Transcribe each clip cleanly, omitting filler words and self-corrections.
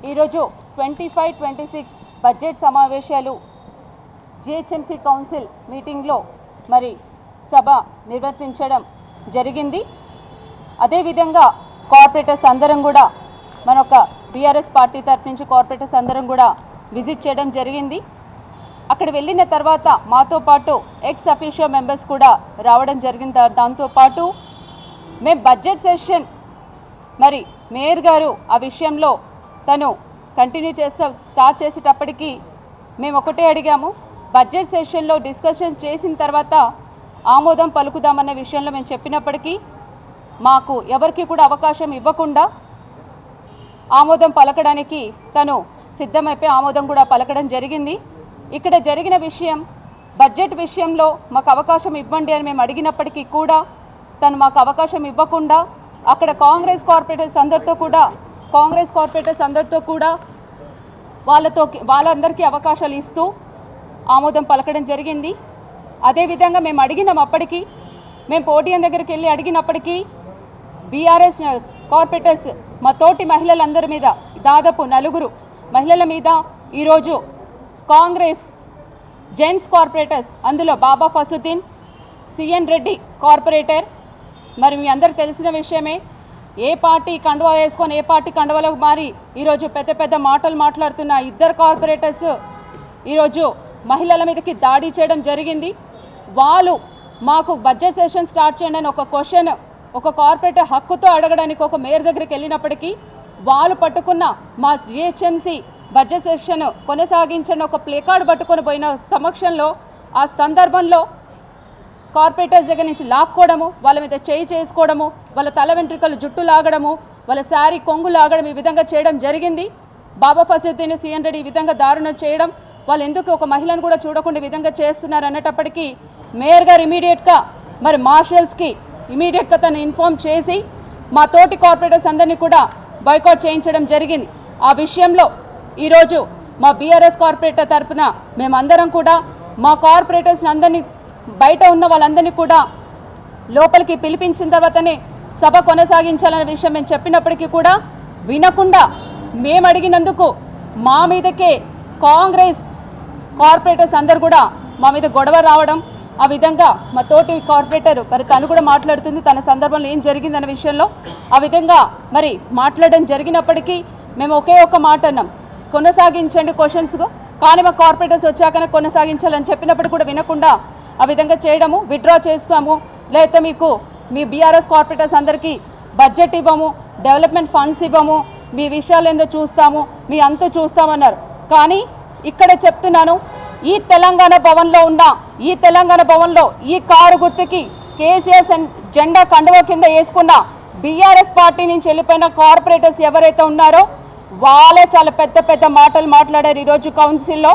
ఈరోజు 25-26 బడ్జెట్ సమావేశాలు GHMC council మీటింగ్లో మరి సభ నిర్వర్తించడం జరిగింది. అదేవిధంగా కార్పొరేటర్స్ అందరం కూడా మనొక బీఆర్ఎస్ పార్టీ తరఫు నుంచి కార్పొరేటర్స్ అందరం కూడా విజిట్ చేయడం జరిగింది. అక్కడ వెళ్ళిన తర్వాత మాతో పాటు ఎక్స్ అఫీషియో మెంబర్స్ కూడా రావడం జరిగింది. దాంతోపాటు మేము బడ్జెట్ సెషన్ మరి మేయర్ గారు ఆ విషయంలో తను కంటిన్యూ స్టార్ట్ చేసేటప్పటికీ మేము ఒకటే అడిగాము, బడ్జెట్ సెషన్లో డిస్కషన్ చేసిన తర్వాత ఆమోదం పలుకుదామన్న విషయంలో మేము చెప్పినప్పటికీ మాకు ఎవరికి కూడా అవకాశం ఇవ్వకుండా ఆమోదం పలకడానికి తను సిద్ధమైపోయి ఆమోదం కూడా పలకడం జరిగింది. ఇక్కడ జరిగిన విషయం బడ్జెట్ విషయంలో మాకు అవకాశం ఇవ్వండి అని మేము అడిగినప్పటికీ కూడా తను మాకు అవకాశం ఇవ్వకుండా అక్కడ కాంగ్రెస్ కార్పొరేటర్స్ అందరితో కూడా వాళ్ళందరికీ అవకాశాలు ఇస్తూ ఆమోదం పలకడం జరిగింది. అదేవిధంగా మేము అడిగినాం, అప్పటికి మేము పోడియం దగ్గరికి వెళ్ళి అడిగినప్పటికీ బీఆర్ఎస్ కార్పొరేటర్స్ మా తోటి మహిళలందరి మీద దాదాపు 4 మహిళల మీద ఈరోజు కాంగ్రెస్ జెంట్స్ కార్పొరేటర్స్ అందులో బాబా ఫసుద్దీన్, సిఎన్ రెడ్డి కార్పొరేటర్, మరి మీ అందరికి తెలిసిన విషయమే, ఏ పార్టీ కండువా వేసుకొని ఏ పార్టీ కండువాలకు మారి ఈరోజు పెద్ద పెద్ద మాటలు మాట్లాడుతున్న 2 కార్పొరేటర్స్ ఈరోజు మహిళల మీదకి దాడి చేయడం జరిగింది. వాళ్ళు మాకు బడ్జెట్ సెషన్ స్టార్ట్ చేయండి అని ఒక క్వశ్చన్ ఒక కార్పొరేటర్ హక్కుతో అడగడానికి ఒక మేయర్ దగ్గరికి వెళ్ళినప్పటికీ వాళ్ళు పట్టుకున్న మా జిహెచ్ఎంసీ బడ్జెట్ సెషన్ కొనసాగించని ఒక ప్లే కార్డు పట్టుకొని పోయిన సమక్షంలో ఆ సందర్భంలో కార్పొరేటర్స్ దగ్గర నుంచి లాక్కోవడము, వాళ్ళ మీద చేయి చేసుకోవడము, వాళ్ళ తల వెంట్రుకలు జుట్టు లాగడము, వాళ్ళ శారీ కొంగు లాగడం, ఈ విధంగా చేయడం జరిగింది. బాబా ఫసుద్దీన్, సిఎన్ రెడ్డి ఈ విధంగా దారుణం చేయడం, వాళ్ళు ఎందుకు ఒక మహిళను కూడా చూడకుండా ఈ విధంగా చేస్తున్నారు అనేటప్పటికీ మేయర్ గారు ఇమీడియట్గా మరి మార్షల్స్కి ఇమీడియట్గా తను ఇన్ఫార్మ్ చేసి మా తోటి కార్పొరేటర్స్ అందరినీ కూడా బాయ్కాట్ చేయించడం జరిగింది. ఆ విషయంలో ఈరోజు మా బీఆర్ఎస్ కార్పొరేటర్ తరఫున మేమందరం కూడా మా కార్పొరేటర్స్ అందరినీ బయట ఉన్న వాళ్ళందరినీ కూడా లోపలికి పిలిపించిన తర్వాతనే సభ కొనసాగించాలనే విషయం మేము చెప్పినప్పటికీ కూడా వినకుండా మేము అడిగినందుకు మా మీదకే కాంగ్రెస్ కార్పొరేటర్స్ అందరు కూడా మా మీద గొడవ రావడం, ఆ విధంగా మా తోటి కార్పొరేటర్ మరి తను కూడా మాట్లాడుతుంది తన సందర్భంలో ఏం జరిగిందనే విషయంలో ఆ విధంగా మరి మాట్లాడడం జరిగినప్పటికీ మేము ఒకే ఒక మాట అన్నాం, కొనసాగించండి క్వశ్చన్స్, కానీ మా కార్పొరేటర్స్ వచ్చాకనే కొనసాగించాలని చెప్పినప్పుడు కూడా వినకుండా ఆ విధంగా చేయడము, విత్డ్రా చేస్తాము, లేకపోతే మీకు మీ బీఆర్ఎస్ కార్పొరేటర్స్ అందరికీ బడ్జెట్ ఇవ్వము, డెవలప్మెంట్ ఫండ్స్ ఇవ్వము, మీ విషయాలు ఏందో చూస్తాము, మీ అంతా చూస్తామన్నారు. కానీ ఇక్కడ చెప్తున్నాను, ఈ తెలంగాణ భవన్లో ఈ కారు గుర్తుకి కేసీఆర్ జెండా కండువా కింద వేసుకున్న బీఆర్ఎస్ పార్టీ నుంచి వెళ్ళిపోయిన కార్పొరేటర్స్ ఎవరైతే ఉన్నారో వాళ్ళే చాలా పెద్ద పెద్ద మాటలు మాట్లాడారు ఈరోజు కౌన్సిల్లో.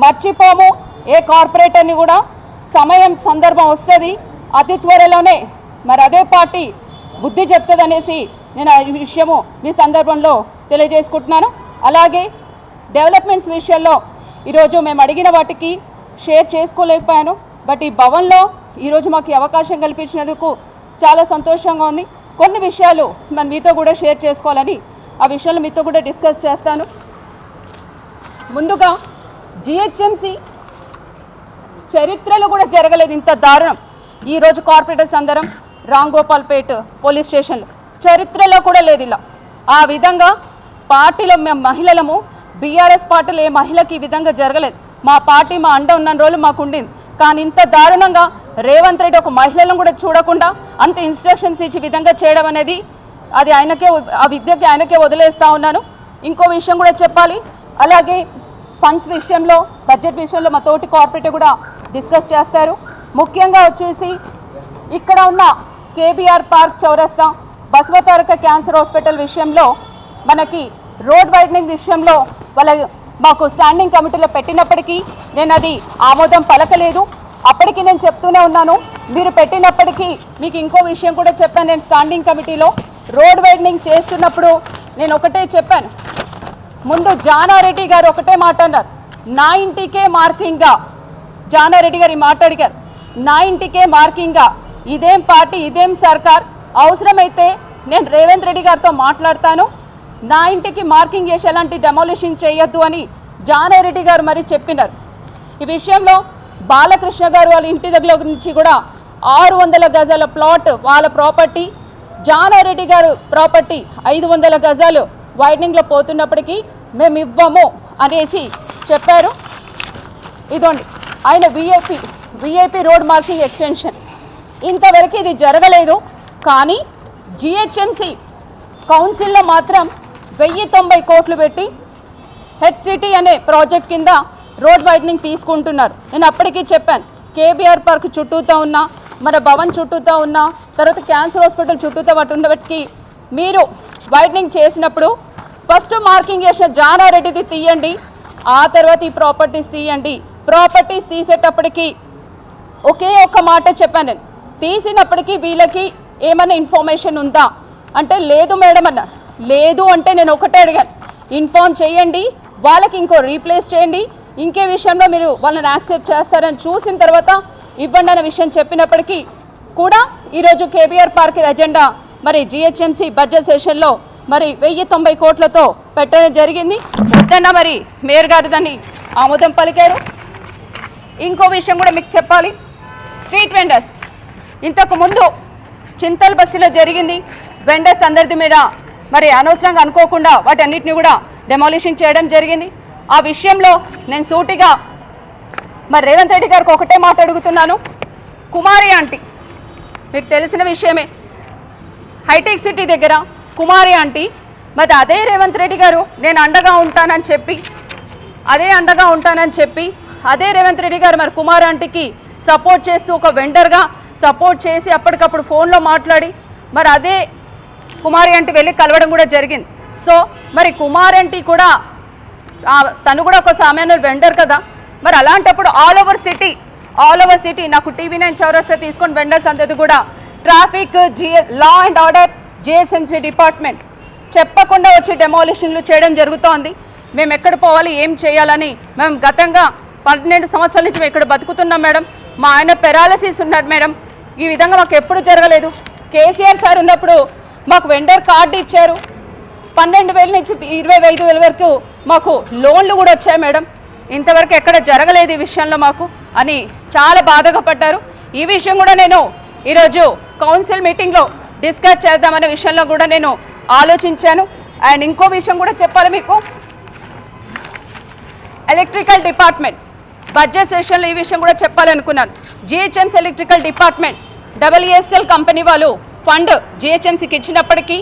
మర్చిపోము, ఏ కార్పొరేటర్ని కూడా సందర్భం వస్తుంది, అతి త్వరలోనే మరి అదే పార్టీ బుద్ధి చెప్తుంది అనేసి నేను ఈ విషయము మీ సందర్భంలో తెలియజేసుకుంటున్నాను. అలాగే డెవలప్మెంట్స్ విషయంలో ఈరోజు మేము అడిగిన వాటికి షేర్ చేసుకోలేకపోయాను. బట్ ఈ భవన్లో ఈరోజు మాకు అవకాశం కల్పించినందుకు చాలా సంతోషంగా ఉంది. కొన్ని విషయాలు మనం మీతో కూడా షేర్ చేసుకోవాలని ఆ విషయాలు మీతో కూడా డిస్కస్ చేస్తాను. ముందుగా జిహెచ్ఎంసీ చరిత్రలో కూడా జరగలేదు ఇంత దారుణం. ఈరోజు కార్పొరేటర్స్ అందరం రాంగోపాల్పేట్ పోలీస్ స్టేషన్లో చరిత్రలో కూడా లేదు ఇలా. ఆ విధంగా పార్టీలో మేము మహిళలము, బీఆర్ఎస్ పార్టీలో ఏ మహిళకి ఈ విధంగా జరగలేదు. మా పార్టీ మా అండ ఉన్న రోజులు మాకు ఉండింది, కానీ ఇంత దారుణంగా రేవంత్ రెడ్డి ఒక మహిళలను కూడా చూడకుండా అంత ఇన్స్ట్రక్షన్స్ ఇచ్చి విధంగా చేయడం అనేది అది ఆ విద్యకి ఆయనకే వదిలేస్తూ ఉన్నాను. ఇంకో విషయం కూడా చెప్పాలి, అలాగే ఫండ్స్ విషయంలో బడ్జెట్ విషయంలో మా తోటి కార్పొరేటర్ కూడా డిస్కస్ చేస్తారు. ముఖ్యంగా వచ్చేసి ఇక్కడ ఉన్న కేబీఆర్ పార్క్ చౌరస్తా, బసవతారక క్యాన్సర్ హాస్పిటల్ విషయంలో మనకి రోడ్ వైడనింగ్ విషయంలో మాకు స్టాండింగ్ కమిటీలో పెట్టినప్పటికీ నేను అది ఆమోదం పలకలేదు. అప్పటికి నేను చెప్తూనే ఉన్నాను, మీరు పెట్టినప్పటికీ మీకు ఇంకో విషయం కూడా చెప్పాను. నేను స్టాండింగ్ కమిటీలో రోడ్ వైడనింగ్ చేస్తున్నప్పుడు నేను ఒకటే చెప్పాను, ముందు జానారెడ్డి గారు ఒకటే మాట అన్నారు, నా ఇంటికే మార్కింగ్గా. జానారెడ్డి గారు ఈ మాట అడిగారు, నా ఇంటికే మార్కింగ్గా, ఇదేం పార్టీ, ఇదేం సర్కార్, అవసరమైతే నేను రేవంత్ రెడ్డి గారితో మాట్లాడతాను, నా ఇంటికి మార్కింగ్ చేసి ఎలాంటి డెమాలిషన్ చేయొద్దు అని జానారెడ్డి గారు మరి చెప్పినారు. ఈ విషయంలో బాలకృష్ణ గారు వాళ్ళ ఇంటి దగ్గర నుంచి కూడా 600 గజాల ప్లాట్ వాళ్ళ ప్రాపర్టీ, జానారెడ్డి గారు ప్రాపర్టీ 500 గజాలు వైడనింగ్లో పోతున్నప్పటికీ మేము ఇవ్వము అనేసి చెప్పారు. ఇదోండి ఆయన విఐపి రోడ్ మార్కింగ్ ఎక్స్టెన్షన్. ఇంతవరకు ఇది జరగలేదు. కానీ జిహెచ్ఎంసి కౌన్సిల్లో మాత్రం 1090 కోట్లు పెట్టి హెచ్సిటీ అనే ప్రాజెక్ట్ కింద రోడ్ వైడనింగ్ తీసుకుంటున్నారు. నేను అప్పటికీ చెప్పాను, కేబీఆర్ పార్క్ చుట్టూతో ఉన్నా, మన భవన్ చుట్టూతో ఉన్నా, తర్వాత క్యాన్సర్ హాస్పిటల్ చుట్టూతో వాటి ఉన్నప్పటికీ మీరు వైడనింగ్ చేసినప్పుడు ఫస్ట్ మార్కింగ్ చేసిన జానారెడ్డిది తీయండి, ఆ తర్వాత ఈ ప్రాపర్టీస్ తీయండి. ప్రాపర్టీస్ తీసేటప్పటికి ఒకే ఒక్క మాట చెప్పాను నేను, తీసినప్పటికీ వీళ్ళకి ఏమైనా ఇన్ఫర్మేషన్ ఉందా అంటే లేదు మేడం అన్నారు. లేదు అంటే నేను ఒకటే అడిగాను, ఇన్ఫార్మ్ చేయండి, వాళ్ళకి ఇంకో రీప్లేస్ చేయండి, ఇంకే విషయంలో మీరు వాళ్ళని యాక్సెప్ట్ చేస్తారని చూసిన తర్వాత ఇవ్వండి అనే విషయం చెప్పినప్పటికీ కూడా ఈరోజు కేబీఆర్ పార్క్ ఎజెండా మరి జిహెచ్ఎంసీ బడ్జెట్ సెషన్లో మరి 1090 కోట్లతో పెట్టడం జరిగింది. వద్దన్నా మరి మేయర్ గారు దాన్ని ఆమోదం పలికారు. ఇంకో విషయం కూడా మీకు చెప్పాలి, స్ట్రీట్ వెండర్స్ ఇంతకు ముందు చింతల్ బస్సులో జరిగింది. వెండర్స్ అందరిది మీద మరి అనవసరంగా అనుకోకుండా వాటి అన్నిటిని కూడా డెమాలిషన్ చేయడం జరిగింది. ఆ విషయంలో నేను సూటిగా మరి రేవంత్ రెడ్డి గారికి ఒకటే మాట అడుగుతున్నాను. కుమారి ఆంటీ మీకు తెలిసిన విషయమే, హైటెక్ సిటీ దగ్గర కుమారి ఆంటీ, మరి అదే రేవంత్ రెడ్డి గారు నేను అండగా ఉంటానని చెప్పి అదే రేవంత్ రెడ్డి గారు మరి కుమారి ఆంటీకి సపోర్ట్ చేస్తూ ఒక వెండర్గా సపోర్ట్ చేసి అప్పటికప్పుడు ఫోన్లో మాట్లాడి మరి అదే కుమారి ఆంటీ వెళ్ళి కలవడం కూడా జరిగింది. సో మరి కుమారి ఆంటీ కూడా తను కూడా ఒక సామాన్య వెండర్ కదా, మరి అలాంటప్పుడు ఆల్ ఓవర్ సిటీ నాకు TV9 చౌరస్తా తీసుకొని వెండర్స్ అందరిది కూడా traffic, law and order, GHMC department చెప్పకుండా వచ్చి డెమాలిషన్లు చేయడం జరుగుతోంది. మేము ఎక్కడ పోవాలి, ఏం చేయాలని మేము గతంగా 12 సంవత్సరాల నుంచి మేము ఇక్కడ బతుకుతున్నాం మేడం. మా ఆయన పెరాలసిస్ ఉన్నారు మేడం. ఈ విధంగా మాకు ఎప్పుడు జరగలేదు. కేసీఆర్ సార్ ఉన్నప్పుడు మాకు వెండర్ కార్డు ఇచ్చారు, 12,000 నుంచి 25,000 వరకు మాకు లోన్లు కూడా వచ్చాయి మేడం. ఇంతవరకు ఎక్కడ జరగలేదు ఈ విషయంలో మాకు అని చాలా బాధగా పడ్డారు. ఈ విషయం కూడా నేను ఈరోజు కౌన్సిల్ మీటింగ్లో డిస్కస్ చేద్దామనే విషయంలో కూడా నేను ఆలోచించాను. అండ్ ఇంకో విషయం కూడా చెప్పాలి మీకు, ఎలక్ట్రికల్ డిపార్ట్మెంట్ బడ్జెట్ సెషన్లో ఈ విషయం కూడా చెప్పాలనుకున్నాను. GHMC electrical department WSL company వాళ్ళు ఫండ్ జిహెచ్ఎంసీకి ఇచ్చినప్పటికీ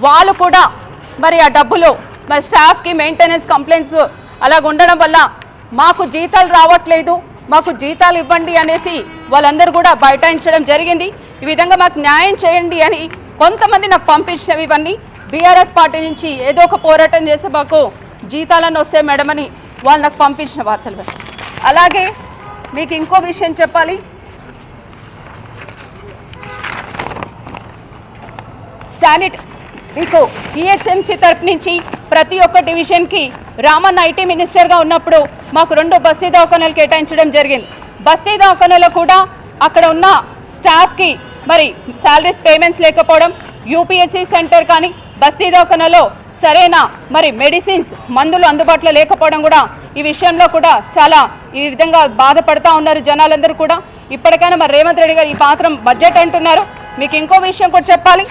వాళ్ళు కూడా మరి ఆ డబ్బులు మరి స్టాఫ్కి మెయింటెనెన్స్ కంప్లైంట్స్ అలాగ ఉండడం వల్ల మాకు జీతాలు రావట్లేదు, మాకు జీతాలు ఇవ్వండి అనేసి వాళ్ళందరూ కూడా బైఠాయించడం జరిగింది. ఈ విధంగా మాకు న్యాయం చేయండి అని కొంతమంది నాకు పంపించినవి ఇవన్నీ బీఆర్ఎస్ పార్టీ నుంచి ఏదో ఒక పోరాటం చేస్తే మాకు జీతాలను వస్తాయి మేడం అని వాళ్ళు నాకు పంపించిన వార్తలు. అలాగే మీకు ఇంకో విషయం చెప్పాలి, మీకు జిహెచ్ఎంసీ తరపు నుంచి ప్రతి ఒక్క డివిజన్కి రామన్ ఐటీ మినిస్టర్గా ఉన్నప్పుడు మాకు 2 బస్తీ దవాఖానాలు కేటాయించడం జరిగింది. బస్తీ దవాఖానాలో కూడా అక్కడ ఉన్న స్టాఫ్కి మరి శాలరీస్ పేమెంట్స్ లేకపోవడం, యూపీఎస్సీ సెంటర్ కానీ బస్తీ దవాఖానాలో సరైన మరి మెడిసిన్స్ మందులు అందుబాటులో లేకపోవడం కూడా ఈ విషయంలో కూడా చాలా ఈ విధంగా బాధపడుతూ ఉన్నారు జనాలందరూ కూడా. ఇప్పటికైనా మరి రేవంత్ రెడ్డి గారు ఈ మాత్రం బడ్జెట్ అంటున్నారు. మీకు ఇంకో విషయం కూడా చెప్పాలి,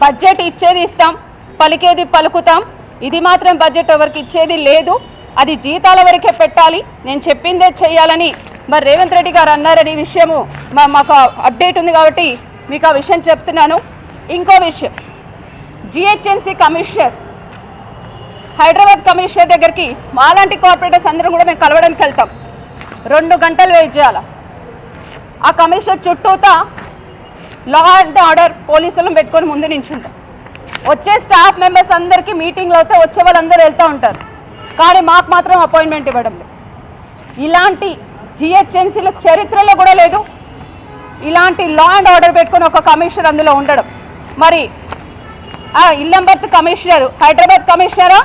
బడ్జెట్ ఇచ్చేది ఇస్తాం, పలికేది పలుకుతాం, ఇది మాత్రం బడ్జెట్ ఎవరికి ఇచ్చేది లేదు, అది జీతాల వరకే పెట్టాలి, నేను చెప్పిందే చేయాలని మరి రేవంత్ రెడ్డి గారు అన్నారని విషయము మాకు అప్డేట్ ఉంది కాబట్టి మీకు ఆ విషయం చెప్తున్నాను. ఇంకో విషయం, జిహెచ్ఎంసీ కమిషనర్ హైదరాబాద్ కమిషనర్ దగ్గరికి మాలాంటి కార్పొరేటర్స్ అందరం కూడా మేము కలవడానికి వెళ్తాం. 2 గంటలు వెయిట్ చేయాలి. ఆ కమిషనర్ చుట్టూతా లా అండ్ ఆర్డర్ పోలీసులను పెట్టుకొని ముందు నించుంటాం. వచ్చే స్టాఫ్ మెంబర్స్ అందరికీ మీటింగ్లు అయితే వచ్చే వాళ్ళందరూ వెళ్తూ ఉంటారు, కానీ మాకు మాత్రం అపాయింట్మెంట్ ఇవ్వడం లేదు. ఇలాంటి జిహెచ్ఎంసీల చరిత్రలో కూడా లేదు ఇలాంటి లా అండ్ ఆర్డర్ పెట్టుకొని ఒక కమిషనర్ అందులో ఉండడం. మరి ఇల్లంబర్త్ కమిషనర్ హైదరాబాద్ కమిషనరా,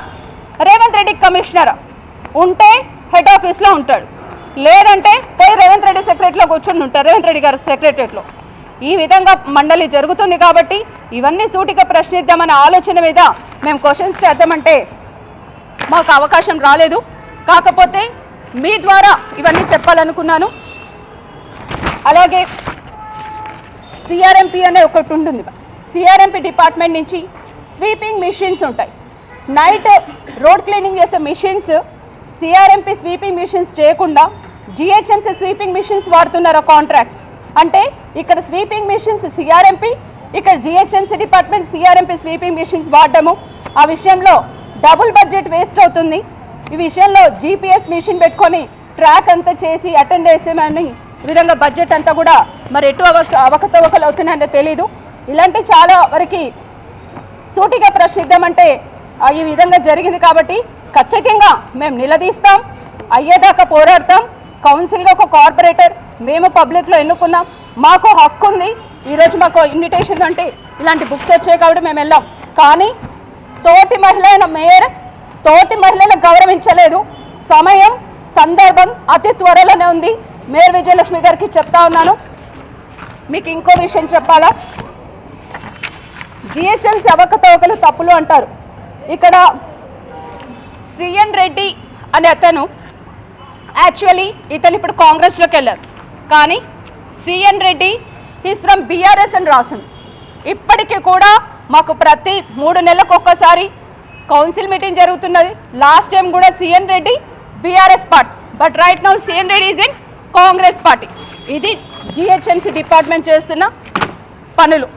రేవంత్ రెడ్డి కమిషనరా? ఉంటే హెడ్ ఆఫీస్లో ఉంటాడు, లేదంటే పోయి రేవంత్ రెడ్డి సెక్రటరీలో కూర్చొని ఉంటారు, రేవంత్ రెడ్డి గారు సెక్రటరీలో. ఈ విధంగా మండలి జరుగుతుంది కాబట్టి ఇవన్నీ సూటిగా ప్రశ్నిద్దామనే ఆలోచన మీద మేము క్వశ్చన్స్ చేద్దామంటే మాకు అవకాశం రాలేదు. కాకపోతే మీ ద్వారా ఇవన్నీ చెప్పాలనుకున్నాను. అలాగే సిఆర్ఎంపీ అనే ఒకటి ఉంటుంది. సిఆర్ఎంపీ డిపార్ట్మెంట్ నుంచి స్వీపింగ్ మిషన్స్ ఉంటాయి. నైట్ రోడ్ క్లీనింగ్ చేసే మిషన్స్ సిఆర్ఎంపీ స్వీపింగ్ మిషన్స్ చేయకుండా జిహెచ్ఎంసీ స్వీపింగ్ మిషన్స్ వాడుతున్నారు కాంట్రాక్ట్స్. అంటే ఇక్కడ స్వీపింగ్ మిషన్స్ సిఆర్ఎంపీ, ఇక్కడ GHMC department CRMP sweeping machines వాడడము, ఆ విషయంలో డబుల్ బడ్జెట్ వేస్ట్ అవుతుంది. ఈ విషయంలో జీపీఎస్ మిషన్ పెట్టుకొని ట్రాక్ అంతా చేసి అటెండ్ చేసేమని విధంగా బడ్జెట్ అంతా కూడా మరి ఎటు అవకతవకలు అవుతున్నాయో తెలీదు. ఇలాంటి చాలా వరకు సూటిగా ప్రశ్నిద్దామంటే ఈ విధంగా జరిగింది కాబట్టి ఖచ్చితంగా మేము నిలదీస్తాం, అయ్యేదాకా పోరాడతాం. కౌన్సిల్గా ఒక కార్పొరేటర్ మేము పబ్లిక్లో ఎన్నుకున్నాం, మాకు హక్కు ఉంది. ఈరోజు మాకు ఇన్విటేషన్ అంటే ఇలాంటి బుక్స్ వచ్చాయి కాబట్టి మేము వెళ్ళాం. కానీ తోటి మహిళల మేయర్ తోటి మహిళలకు గౌరవించలేదు. సమయం సందర్భం అతి త్వరలోనే ఉంది. మేయర్ విజయలక్ష్మి గారికి చెప్తా ఉన్నాను. మీకు ఇంకో విషయం చెప్పాలా, జిహెచ్ఎంసీ అవకతవకలు తప్పులు అంటారు. ఇక్కడ సిఎన్ రెడ్డి అనే అతను యాక్చువల్లీ ఇతను ఇప్పుడు కాంగ్రెస్లోకి వెళ్ళారు, కానీ CN Reddy is from BRS అని రాసింది. ఇప్పటికీ కూడా మాకు ప్రతి 3 నెలలకు ఒక్కసారి కౌన్సిల్ మీటింగ్ జరుగుతున్నది. లాస్ట్ టైం కూడా CN Reddy BRS party, but right now CN Reddy is in Congress party. ఇది జిహెచ్ఎంసీ డిపార్ట్మెంట్ చేస్తున్న పనులు.